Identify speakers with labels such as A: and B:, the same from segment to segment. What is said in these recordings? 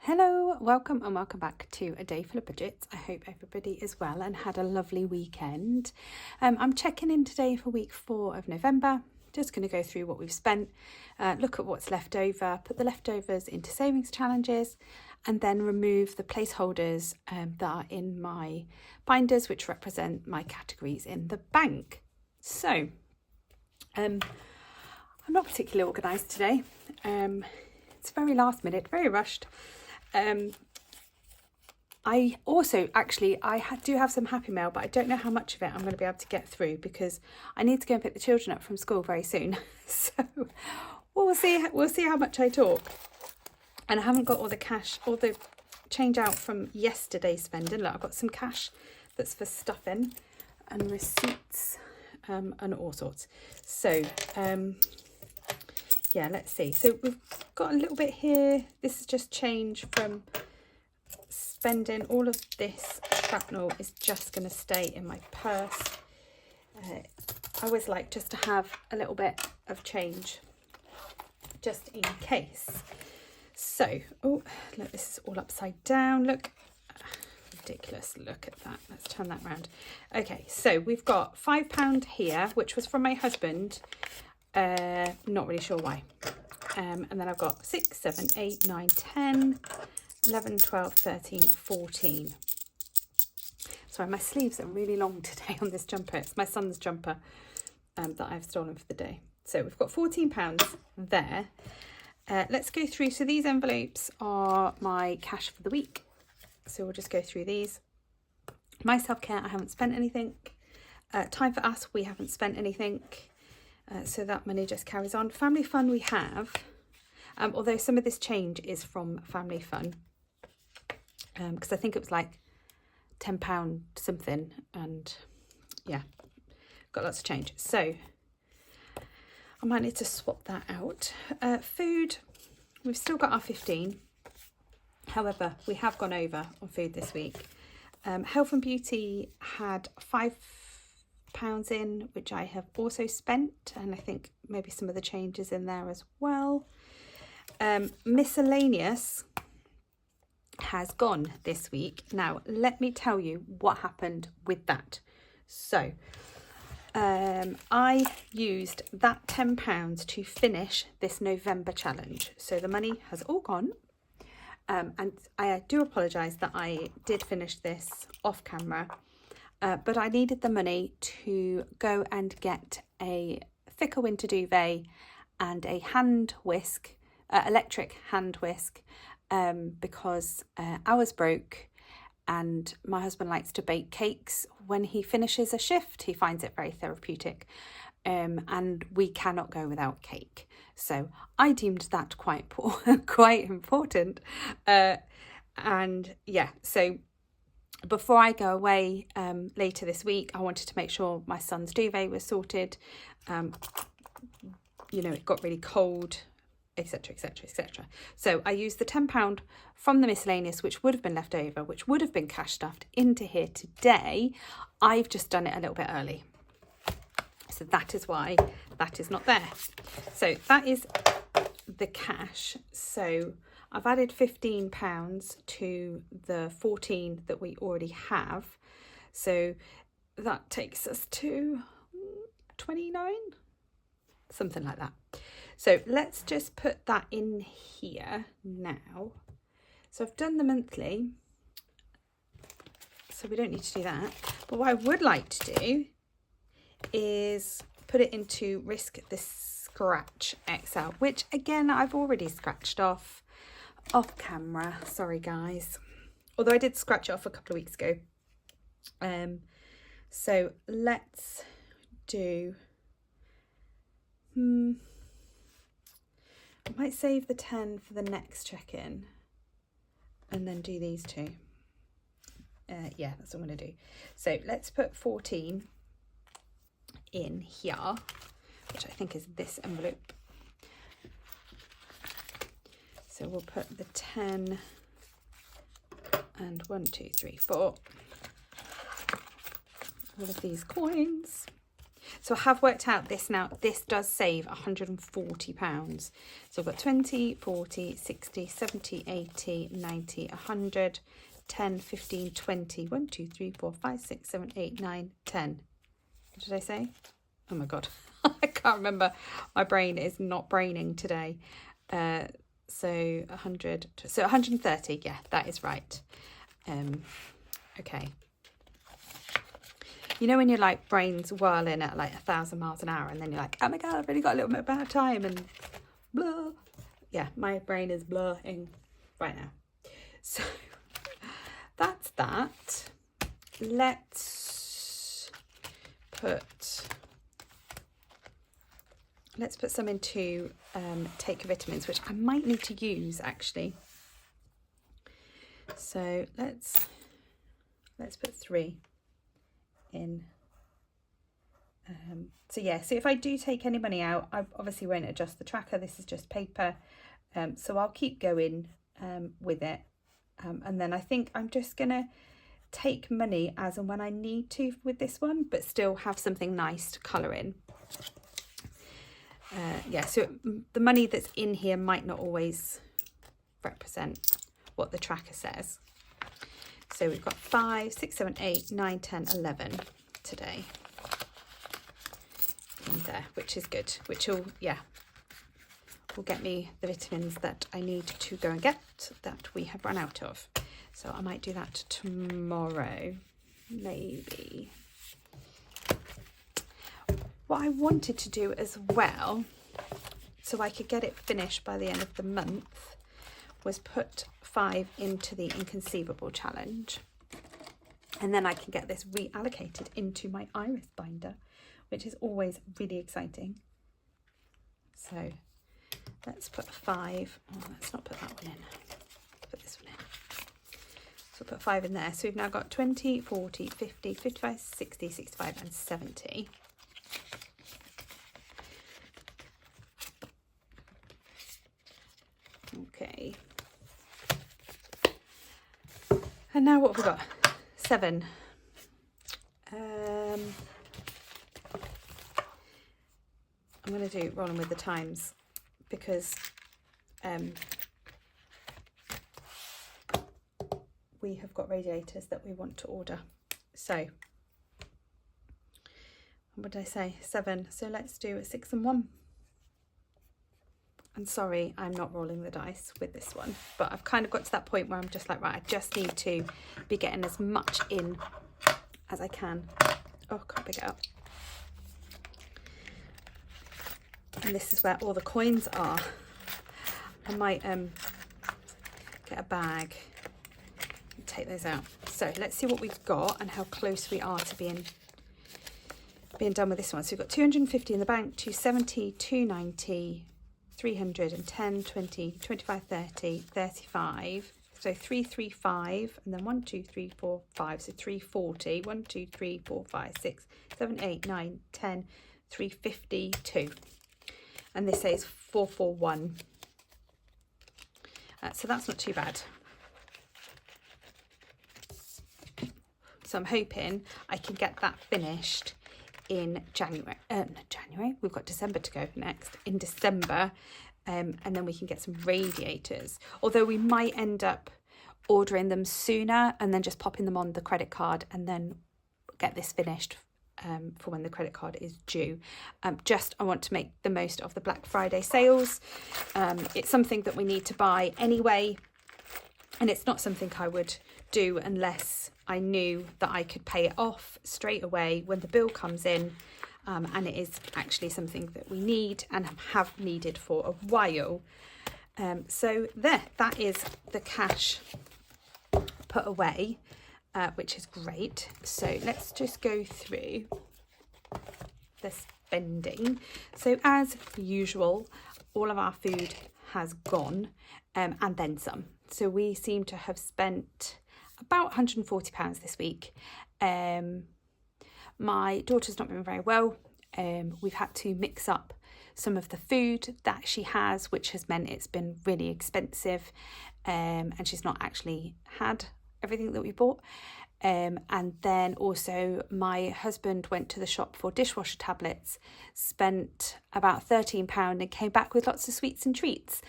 A: Hello, welcome back to A Day Full of Budgets. I hope everybody is well and had a lovely weekend. I'm checking in today for week 4 of November. Just going to go through what we've spent, look at what's left over, put the leftovers into savings challenges, and then remove the placeholders that are in my binders, which represent my categories in the bank. So, I'm not particularly organised today. It's very last minute, very rushed. I also do have some happy mail, but I don't know how much of it I'm going to be able to get through because I need to go and pick the children up from school very soon. So we'll see how much I talk. And I haven't got all the cash, all the change out from yesterday's spending. Look, I've got some cash that's for stuffing and receipts and all sorts. So yeah, let's see. So we've got a little bit here. This is just change from spending. All of this shrapnel is just going to stay in my purse. I always like just to have a little bit of change just in case. So, oh, look, this is all upside down. Look, ridiculous. Look at that. Let's turn that round. Okay, so we've got £5 here, which was from my husband. Not really sure why. And then I've got 6, 7, 8, 9, 10, 11, 12, 13, 14. Sorry, my sleeves are really long today on this jumper. It's my son's jumper that I've stolen for the day. So we've got £14 there. Let's go through. So these envelopes are my cash for the week. So we'll just go through these. My self-care, I haven't spent anything. Time for us, we haven't spent anything. So that money just carries on. Family fun we have, although some of this change is from family fun, because I think it was like £10 something, and yeah, got lots of change. So I might need to swap that out. Food, we've still got our 15. However, we have gone over on food this week. Health and beauty had £5 in, which I have also spent, and I think maybe some of the changes in there as well. Miscellaneous has gone this week. Now let me tell you what happened with that. So I used that £10 to finish this November challenge, so the money has all gone. And I do apologise that I did finish this off camera. But I needed the money to go and get a thicker winter duvet and a hand whisk, electric hand whisk, because ours broke, and my husband likes to bake cakes when he finishes a shift. He finds it very therapeutic, and we cannot go without cake. So I deemed that quite important. And yeah, so before I go away later this week, I wanted to make sure my son's duvet was sorted. It got really cold, etc, etc, etc. So I used the £10 from the miscellaneous, which would have been left over, which would have been cash stuffed into here today. I've just done it a little bit early. So that is why that is not there. So that is the cash. So I've added £15 to the 14 that we already have. So that takes us to 29, something like that. So let's just put that in here now. So I've done the monthly, so we don't need to do that. But what I would like to do is put it into Risk the Scratch Excel, which again, I've already scratched off camera. Sorry guys, although I did scratch it off a couple of weeks ago. So let's do I might save the 10 for the next check-in and then do these two. Yeah, that's what I'm going to do. So let's put 14 in here, which I think is this envelope. So we'll put the 10 and 1, 2, 3, 4. All of these coins. So I have worked out this now. This does save £140. So I've got 20, 40, 60, 70, 80, 90, 100, 10, 15, 20, 1, 2, 3, 4, 5, 6, 7, 8, 9, 10. What did I say? Oh my God. I can't remember. My brain is not braining today. So 100, so 130. Yeah, that is right. Okay. You know when you're like brains whirling at like 1,000 miles an hour and then you're like, oh my God, I've only got a little bit of time and blah. Yeah, my brain is blurring right now. So that's that. Let's put some into Take Vitamins, which I might need to use actually. So let's put 3 in. So yeah, so if I do take any money out, I obviously won't adjust the tracker. This is just paper. So I'll keep going with it. And then I think I'm just gonna take money as and when I need to with this one, but still have something nice to colour in. Yeah, so the money that's in here might not always represent what the tracker says. So we've got 5, 6, 7, 8, 9, 10, 11 today in there, which is good, which will get me the vitamins that I need to go and get that we have run out of. So I might do that tomorrow, maybe. What I wanted to do as well, so I could get it finished by the end of the month, was put 5 into the Inconceivable challenge. And then I can get this reallocated into my iris binder, which is always really exciting. So let's put 5. Oh, let's not put that one in. Put this one in. So put 5 in there. So we've now got 20, 40, 50, 55, 60, 65 and 70. Okay. And now what have we got? 7. I'm going to do Rolling with the Times because we have got radiators that we want to order. So what did I say? 7. So let's do a 6 and 1. And sorry, I'm not rolling the dice with this one, but I've kind of got to that point where I'm just like, right, I just need to be getting as much in as I can. Oh, can't pick it up. And this is where all the coins are. I might get a bag and take those out. So let's see what we've got and how close we are to being done with this one. So we've got 250 in the bank, 270, 290, 310, 20, 25, 30, 35. So 335 and then 1, 2, 3, 4, 5. So 340. 1, 2, 3, 4, 5, 6, 7, 8, 9, 10, 352. And this says 441. So that's not too bad. So I'm hoping I can get that finished in January. January? We've got December to go next. In December. And then we can get some radiators. Although we might end up ordering them sooner and then just popping them on the credit card and then get this finished for when the credit card is due. I want to make the most of the Black Friday sales. It's something that we need to buy anyway, and it's not something I would do unless I knew that I could pay it off straight away when the bill comes in, and it is actually something that we need and have needed for a while. So that is the cash put away. Which is great. So let's just go through the spending. So as usual, all of our food has gone and then some. So we seem to have spent about £140 this week. My daughter's not been very well. We've had to mix up some of the food that she has, which has meant it's been really expensive, and she's not actually had everything that we bought. And then also my husband went to the shop for dishwasher tablets, spent about £13 and came back with lots of sweets and treats,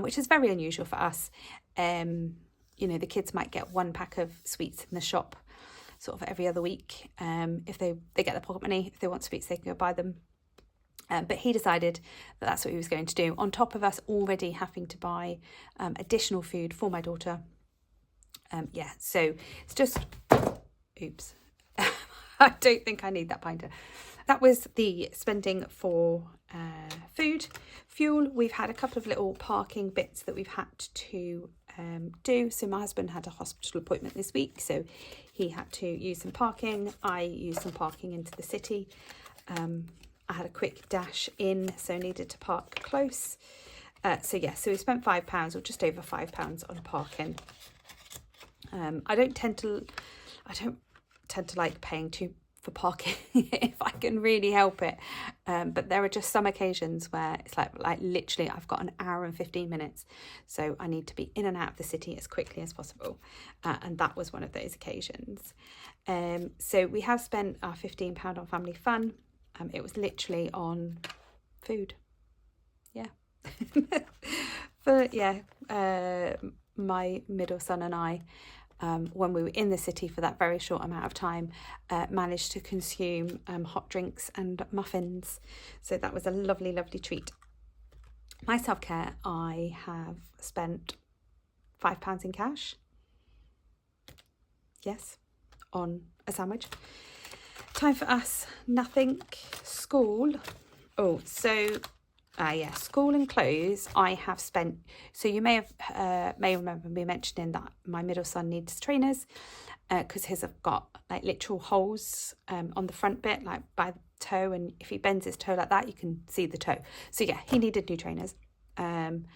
A: which is very unusual for us. You know, the kids might get 1 pack of sweets in the shop sort of every other week. If they get the pocket money, if they want sweets, they can go buy them. But he decided that that's what he was going to do, on top of us already having to buy additional food for my daughter. Yeah, so it's just, oops, I don't think I need that binder. That was the spending for food. Fuel, we've had a couple of little parking bits that we've had to do. So my husband had a hospital appointment this week, so he had to use some parking. I used some parking into the city. I had a quick dash in, so needed to park close. So we spent £5 or just over £5 on parking. I don't tend to like paying for parking if I can really help it. But there are just some occasions where it's like literally I've got an hour and 15 minutes. So I need to be in and out of the city as quickly as possible. And that was one of those occasions. So we have spent our £15 on family fun. It was literally on food. Yeah. But yeah, my middle son and I, when we were in the city for that very short amount of time, managed to consume hot drinks and muffins. So that was a lovely, lovely treat. My self-care, I have spent £5 in cash. Yes, on a sandwich. Time for us, nothing. School. Oh, so school and clothes I have spent. So you may remember me mentioning that my middle son needs trainers because his have got like literal holes on the front bit, like by the toe, and if he bends his toe like that you can see the toe. So yeah, he needed new trainers, and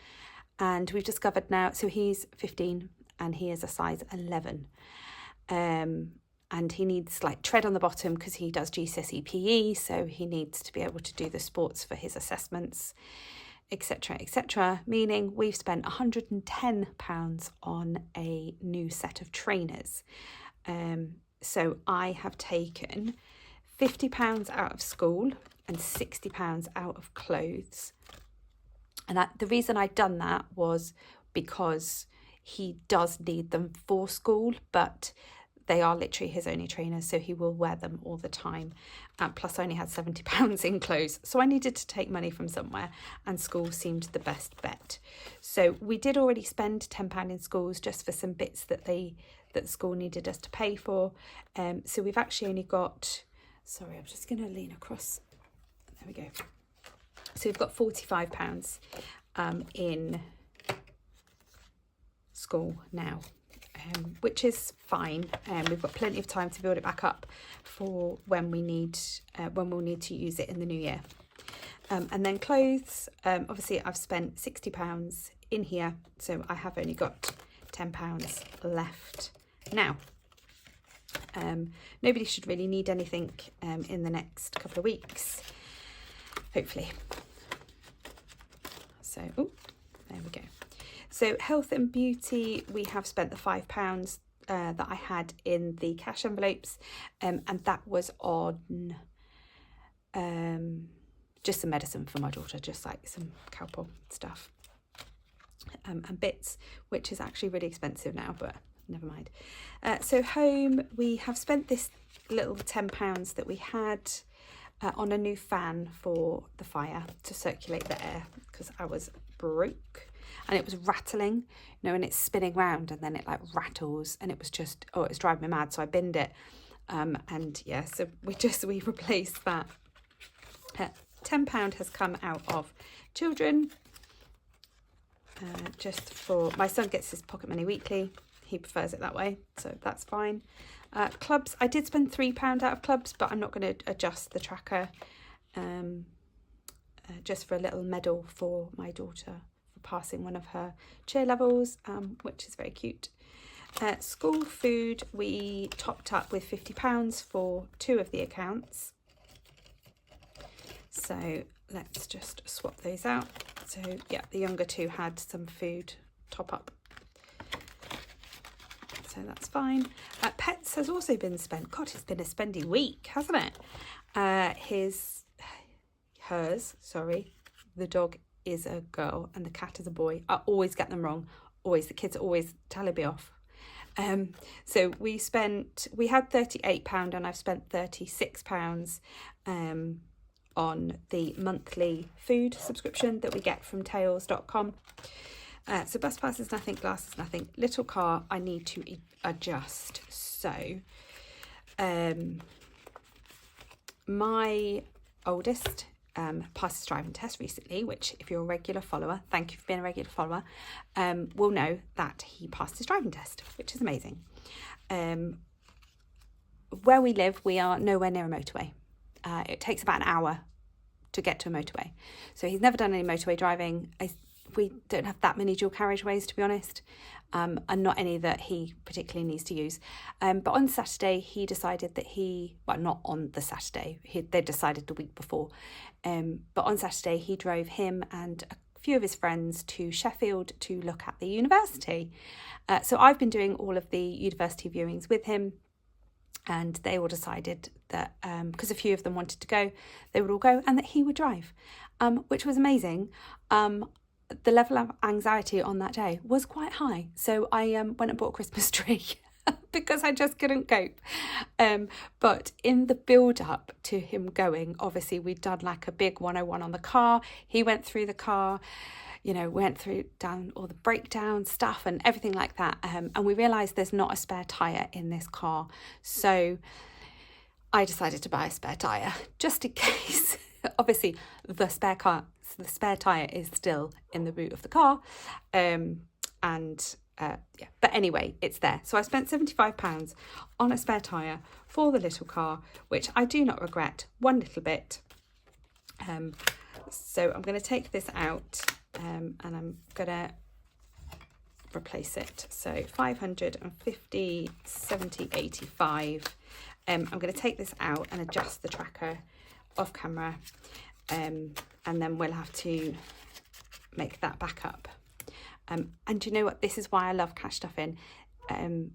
A: we've discovered now, so he's 15 and he is a size 11, and he needs like tread on the bottom because he does GCSE PE, so he needs to be able to do the sports for his assessments, etc, etc, meaning we've spent £110 on a new set of trainers. So I have taken £50 out of school and £60 out of clothes, and the reason I'd done that was because he does need them for school, but they are literally his only trainers, so he will wear them all the time. Plus I only had £70 in clothes, so I needed to take money from somewhere, and school seemed the best bet. So we did already spend £10 in schools just for some bits that the school needed us to pay for. So we've actually only got, sorry, I'm just going to lean across. There we go. So we've got £45 in school now. Which is fine. We've got plenty of time to build it back up for when we'll need to use it in the new year. And then clothes, obviously I've spent £60 in here, so I have only got £10 left now. Nobody should really need anything in the next couple of weeks, hopefully. So, there we go. So health and beauty, we have spent the £5 that I had in the cash envelopes, and that was on just some medicine for my daughter, just like some Calpol stuff and bits, which is actually really expensive now, but never mind. So home, we have spent this little £10 that we had on a new fan for the fire to circulate the air, because I was broke. And it was rattling, you know, and it's spinning round and then it like rattles, and it was just, it was driving me mad. So I binned it. And yeah, so we replaced that. £10 has come out of children. Just for, my son gets his pocket money weekly. He prefers it that way, so that's fine. Clubs, I did spend £3 out of clubs, but I'm not going to adjust the tracker. Just for a little medal for my daughter passing one of her cheer levels, which is very cute. School food, we topped up with £50 for 2 of the accounts. So let's just swap those out. So yeah, the younger 2 had some food top up. So so that's fine. Pets has also been spent. God, it's been a spendy week, hasn't it? The dog is a girl and the cat is a boy. I always get them wrong. Always. The kids always tally me off. So we had £38 and I've spent £36 on the monthly food subscription that we get from tails.com. So bus pass is nothing, glass is nothing. Little car, I need to adjust. So my oldest passed his driving test recently, which if you're a regular follower, thank you for being a regular follower, will know that he passed his driving test, which is amazing. Where we live, we are nowhere near a motorway. It takes about an hour to get to a motorway. So he's never done any motorway driving. We don't have that many dual carriageways, to be honest, and not any that he particularly needs to use. But on Saturday, he decided that not on the Saturday, they decided the week before. But on Saturday, he drove him and a few of his friends to Sheffield to look at the university. So I've been doing all of the university viewings with him. And they all decided that, because a few of them wanted to go, they would all go and that he would drive, which was amazing. The level of anxiety on that day was quite high. So I went and bought a Christmas tree because I just couldn't cope. But in the build up to him going, obviously we'd done like a big 101 on the car. He went through the car, went down all the breakdown stuff and everything like that. And we realised there's not a spare tyre in this car. So I decided to buy a spare tyre just in case. Obviously, the spare tyre is still in the boot of the car. But anyway, it's there. So I spent £75 on a spare tyre for the little car, which I do not regret one little bit. So I'm going to take this out and I'm going to replace it. So 550, 70, 85. I'm going to take this out and adjust the tracker off camera, and then we'll have to make that back up. And you know what? This is why I love cash stuffing. 1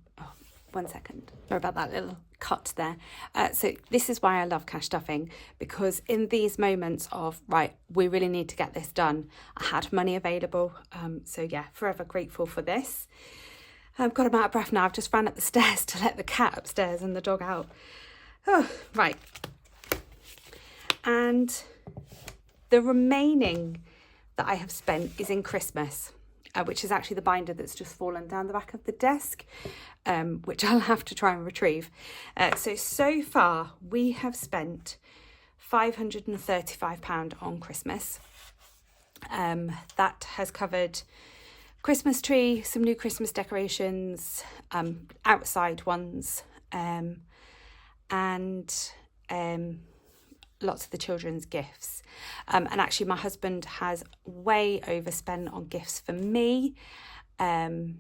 A: second. Sorry about that little cut there. So this is why I love cash stuffing, because in these moments of, right, we really need to get this done, I had money available. So yeah, forever grateful for this. I've got him out of breath now. I've just ran up the stairs to let the cat upstairs and the dog out. Oh, right. And the remaining that I have spent is in Christmas, which is actually the binder that's just fallen down the back of the desk, which I'll have to try and retrieve. So far, we have spent £535 on Christmas. That has covered Christmas tree, some new Christmas decorations, outside ones, and lots of the children's gifts. And actually my husband has way overspent on gifts for me. So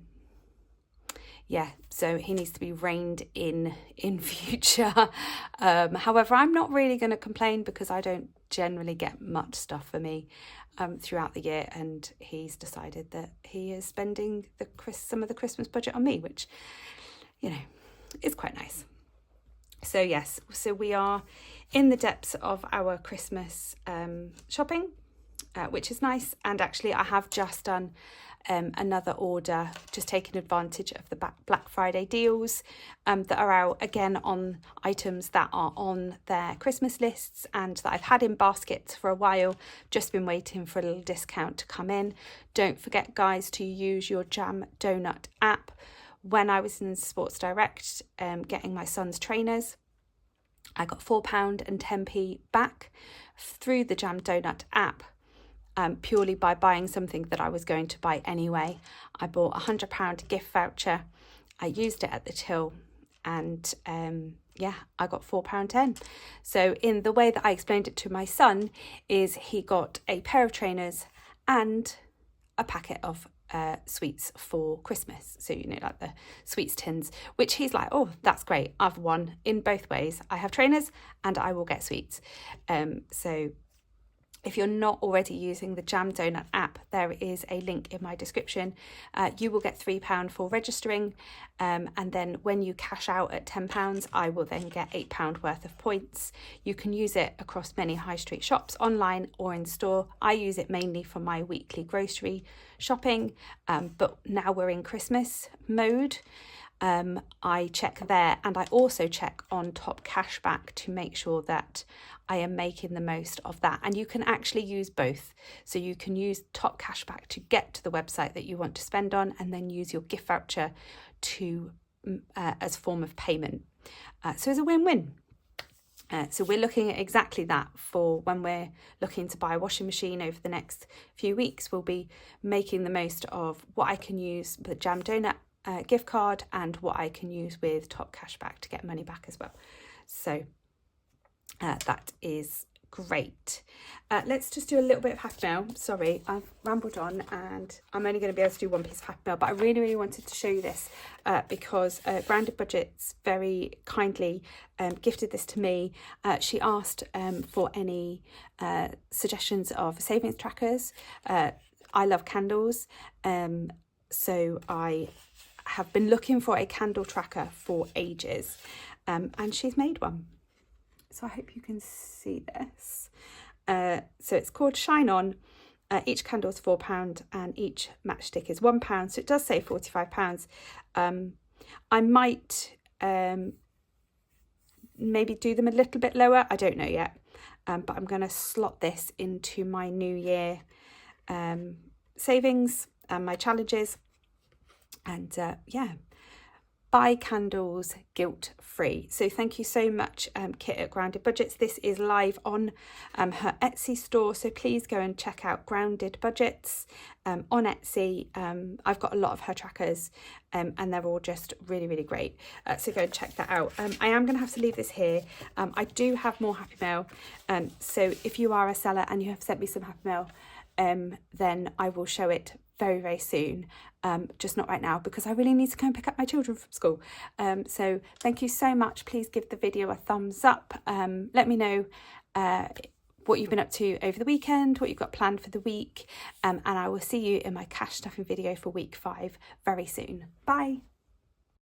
A: he needs to be reined in future. However, I'm not really going to complain because I don't generally get much stuff for me throughout the year, and he's decided that he is spending some of the Christmas budget on me, which, is quite nice. So yes, so we are in the depths of our Christmas shopping, which is nice. And actually I have just done another order, just taking advantage of the Black Friday deals that are out again on items that are on their Christmas lists and that I've had in baskets for a while, just been waiting for a little discount to come in. Don't forget, guys, to use your Jam Donut app. When I was in Sports Direct getting my son's trainers, I got £4 and 10p back through the Jam Donut app, purely by buying something that I was going to buy anyway. I bought a £100 gift voucher. I used it at the till, and I got £4.10. So in the way that I explained it to my son is he got a pair of trainers and a packet of sweets for Christmas, so like the sweets tins, which he's like, oh, that's great, I've won in both ways. I have trainers and I will get sweets. So If you're not already using the Jam Donut app, there is a link in my description. You will get £3 for registering, and then when you cash out at £10, I will then get £8 worth of points. You can use it across many high street shops, online or in store. I use it mainly for my weekly grocery shopping, but now we're in Christmas mode. I check there, and I also check on Top Cashback to make sure that I am making the most of that. And you can actually use both. So you can use Top Cashback to get to the website that you want to spend on, and then use your gift voucher to as form of payment. So it's a win-win. So we're looking at exactly that for when we're looking to buy a washing machine over the next few weeks. We'll be making the most of what I can use the Jam Donut gift card and what I can use with Top Cashback to get money back as well. So that is great. Let's just do a little bit of happy mail. Sorry, I've rambled on, and I'm only going to be able to do one piece of happy mail, but I really wanted to show you this because Grounded Budgets very kindly gifted this to me. She asked for any suggestions of savings trackers. I love candles, so I have been looking for a candle tracker for ages, and she's made one. So I hope you can see this. So it's called Shine On. Each candle is £4 and each matchstick is £1. So it does say £45. I might maybe do them a little bit lower. I don't know yet. But I'm going to slot this into my New Year savings and my challenges. And yeah, buy candles guilt free. So thank you so much, Kit at Grounded Budgets. This is live on her Etsy store, so please go and check out Grounded Budgets on Etsy. I've got a lot of her trackers, and they're all just really great. So go and check that out. I am going to have to leave this here. I do have more happy mail, so if you are a seller and you have sent me some happy mail, then I will show it very soon, just not right now because I really need to go and pick up my children from school. So thank you so much. Please give the video a thumbs up. Let me know what you've been up to over the weekend, what you've got planned for the week, and I will see you in my cash stuffing video for week 5 very soon. Bye.